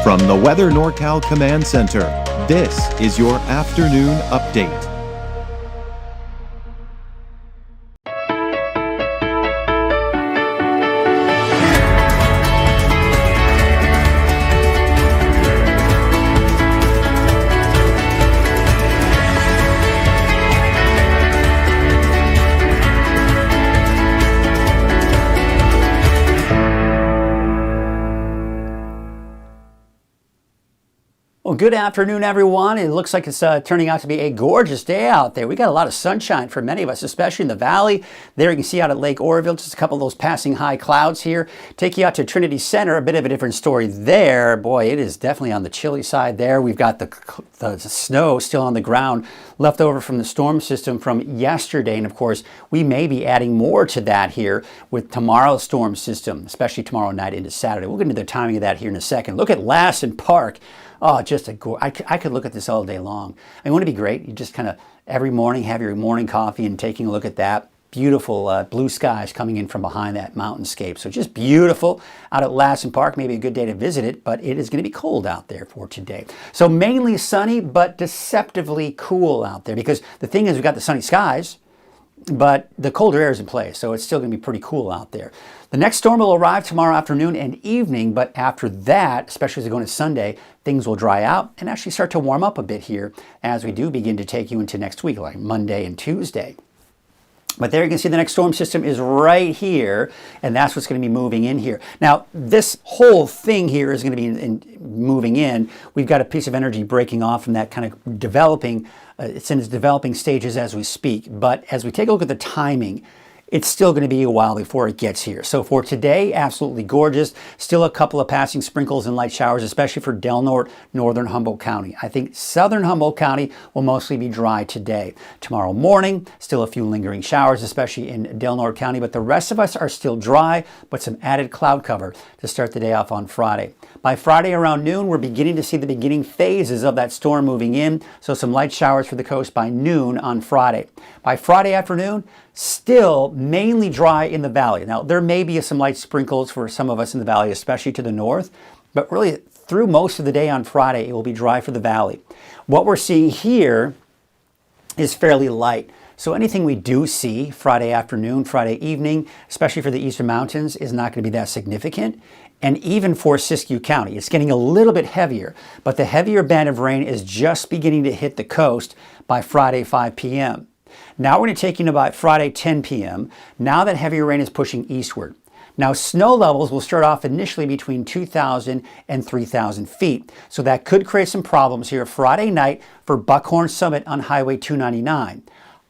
From the Weather NorCal Command Center, this is your afternoon update. Well, good afternoon, everyone. It looks like it's turning out to be a gorgeous day out there. We got a lot of sunshine for many of us, especially in the valley. There you can see out at Lake Oroville, just a couple of those passing high clouds here. Take you out to Trinity Center, a bit of a different story there. Boy, it is definitely on the chilly side there. We've got the snow still on the ground left over from the storm system from yesterday. And of course, we may be adding more to that here with tomorrow's storm system, especially tomorrow night into Saturday. We'll get into the timing of that here in a second. Look at Lassen Park. Oh, just I could look at this all day long. I want to be great. You just kind of every morning have your morning coffee and taking a look at that. Beautiful blue skies coming in from behind that mountainscape. So just beautiful out at Lassen Park. Maybe a good day to visit it, but it is going to be cold out there for today. So mainly sunny, but deceptively cool out there because the thing is we've got the sunny skies, but the colder air is in place, so it's still going to be pretty cool out there. The next storm will arrive tomorrow afternoon and evening, but after that, especially as we go into Sunday, things will dry out and actually start to warm up a bit here as we do begin to take you into next week, like Monday and Tuesday. But there you can see the next storm system is right here, and that's what's going to be moving in here. Now, this whole thing here is going to be moving in. We've got a piece of energy breaking off from that kind of developing. It's in its developing stages as we speak. But as we take a look at the timing, it's still going to be a while before it gets here. So for today, absolutely gorgeous. Still a couple of passing sprinkles and light showers, especially for Del Norte, northern Humboldt County. I think southern Humboldt County will mostly be dry today. Tomorrow morning, still a few lingering showers, especially in Del Norte County, but the rest of us are still dry, but some added cloud cover to start the day off on Friday. By Friday around noon, we're beginning to see the beginning phases of that storm moving in, so some light showers for the coast by noon on Friday. By Friday afternoon, still mainly dry in the valley. Now, there may be some light sprinkles for some of us in the valley, especially to the north, but really through most of the day on Friday, it will be dry for the valley. What we're seeing here is fairly light. So anything we do see Friday afternoon, Friday evening, especially for the eastern mountains, is not going to be that significant. And even for Siskiyou County, it's getting a little bit heavier, but the heavier band of rain is just beginning to hit the coast by Friday 5 p.m. Now we're going to take you to about Friday 10 p.m. Now that heavier rain is pushing eastward. Now snow levels will start off initially between 2,000 and 3,000 feet. So that could create some problems here Friday night for Buckhorn Summit on Highway 299.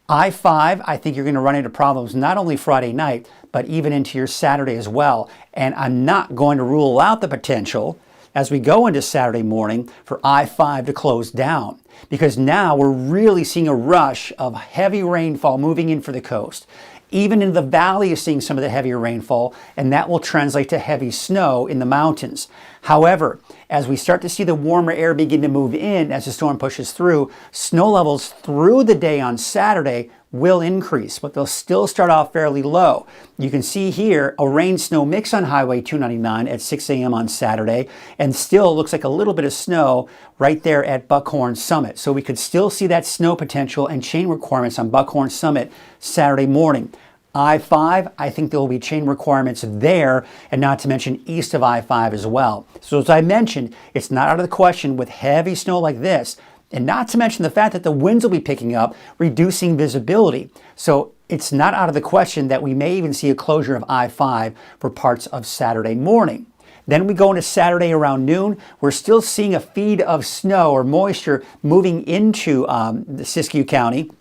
I-5, I think you're going to run into problems not only Friday night, but even into your Saturday as well. And I'm not going to rule out the potential as we go into Saturday morning for I-5 to close down, because now we're really seeing a rush of heavy rainfall moving in for the coast. Even in the valley is seeing some of the heavier rainfall, and that will translate to heavy snow in the mountains. However, as we start to see the warmer air begin to move in as the storm pushes through, snow levels through the day on Saturday will increase, but they'll still start off fairly low. You can see here a rain-snow mix on Highway 299 at 6 a.m. on Saturday, and still looks like a little bit of snow right there at Buckhorn Summit. So we could still see that snow potential and chain requirements on Buckhorn Summit Saturday morning. I-5, I think there will be chain requirements there, and not to mention east of I-5 as well. So as I mentioned, it's not out of the question with heavy snow like this, and not to mention the fact that the winds will be picking up, reducing visibility. So it's not out of the question that we may even see a closure of I-5 for parts of Saturday morning. Then we go into Saturday around noon. We're still seeing a feed of snow or moisture moving into the Siskiyou County.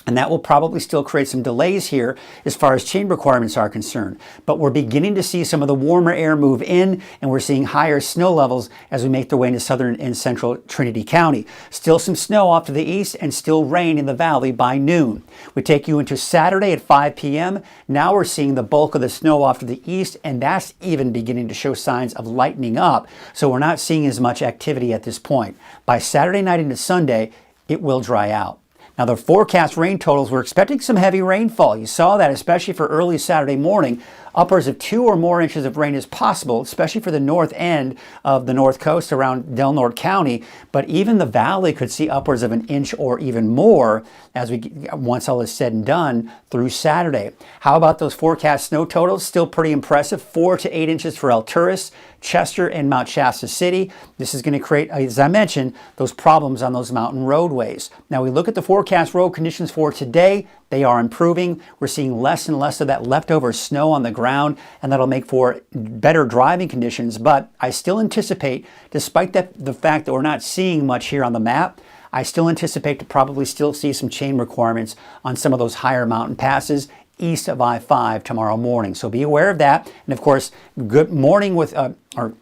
And that will probably still create some delays here as far as chain requirements are concerned. But we're beginning to see some of the warmer air move in, and we're seeing higher snow levels as we make the way into southern and central Trinity County. Still some snow off to the east and still rain in the valley by noon. We take you into Saturday at 5 p.m. Now we're seeing the bulk of the snow off to the east, and that's even beginning to show signs of lightening up. So we're not seeing as much activity at this point. By Saturday night into Sunday, it will dry out. Now the forecast rain totals, we're expecting some heavy rainfall. You saw that especially for early Saturday morning. Upwards of 2 or more inches of rain is possible, especially for the north end of the north coast around Del Norte County. But even the valley could see upwards of an inch or even more as once all is said and done through Saturday. How about those forecast snow totals? Still pretty impressive. 4 to 8 inches for El Turris, Chester, and Mount Shasta City. This is going to create, as I mentioned, those problems on those mountain roadways. Now we look at the forecast road conditions for today. They are improving. We're seeing less and less of that leftover snow on the ground, and that'll make for better driving conditions. But I still anticipate, despite the fact that we're not seeing much here on the map, I still anticipate to probably still see some chain requirements on some of those higher mountain passes east of I-5 tomorrow morning. So be aware of that. And of course, good morning with, or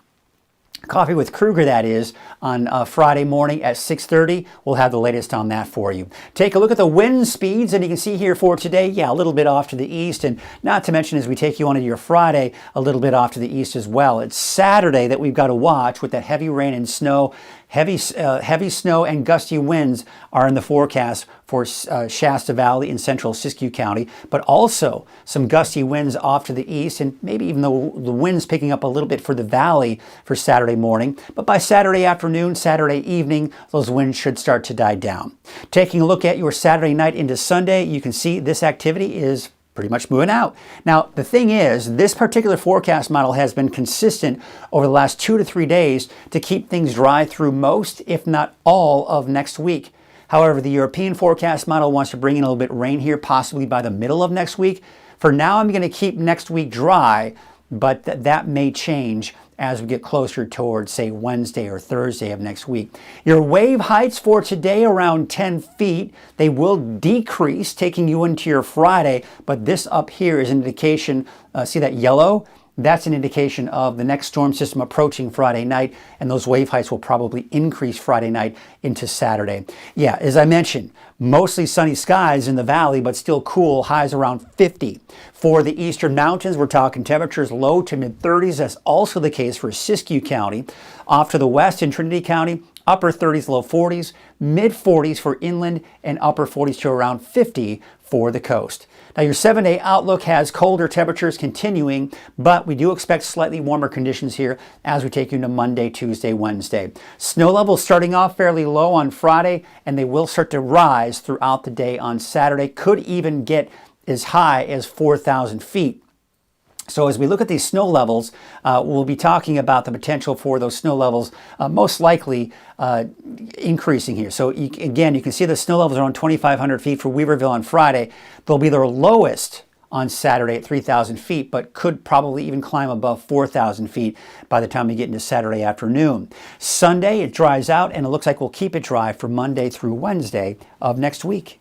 Coffee with Kruger, that is, on Friday morning at 6:30. We'll have the latest on that for you. Take a look at the wind speeds, and you can see here for today, yeah, a little bit off to the east, and not to mention as we take you on to your Friday, a little bit off to the east as well. It's Saturday that we've got to watch with that heavy rain and snow. Heavy snow and gusty winds are in the forecast for Shasta Valley in central Siskiyou County, but also some gusty winds off to the east, and maybe even the winds picking up a little bit for the valley for Saturday morning. But by Saturday afternoon, Saturday evening, those winds should start to die down. Taking a look at your Saturday night into Sunday, you can see this activity is pretty much moving out. Now, the thing is, this particular forecast model has been consistent over the last 2 to 3 days to keep things dry through most, if not all, of next week. However, the European forecast model wants to bring in a little bit of rain here, possibly by the middle of next week. For now, I'm going to keep next week dry, but that may change as we get closer towards, say, Wednesday or Thursday of next week. Your wave heights for today around 10 feet. They will decrease, taking you into your Friday, but this up here is an indication, see that yellow? That's an indication of the next storm system approaching Friday night, and those wave heights will probably increase Friday night into Saturday. Yeah, as I mentioned, mostly sunny skies in the valley, but still cool, highs around 50. For the eastern mountains, we're talking temperatures low to mid-30s. That's also the case for Siskiyou County. Off to the west in Trinity County, upper 30s, low 40s, mid-40s for inland, and upper 40s to around 50 for the coast. Now your 7-day outlook has colder temperatures continuing, but we do expect slightly warmer conditions here as we take you into Monday, Tuesday, Wednesday. Snow levels starting off fairly low on Friday, and they will start to rise throughout the day on Saturday. Could even get as high as 4,000 feet. So as we look at these snow levels, we'll be talking about the potential for those snow levels most likely increasing here. So again, you can see the snow levels are around 2,500 feet for Weaverville on Friday. They'll be their lowest on Saturday at 3,000 feet, but could probably even climb above 4,000 feet by the time we get into Saturday afternoon. Sunday, it dries out, and it looks like we'll keep it dry for Monday through Wednesday of next week.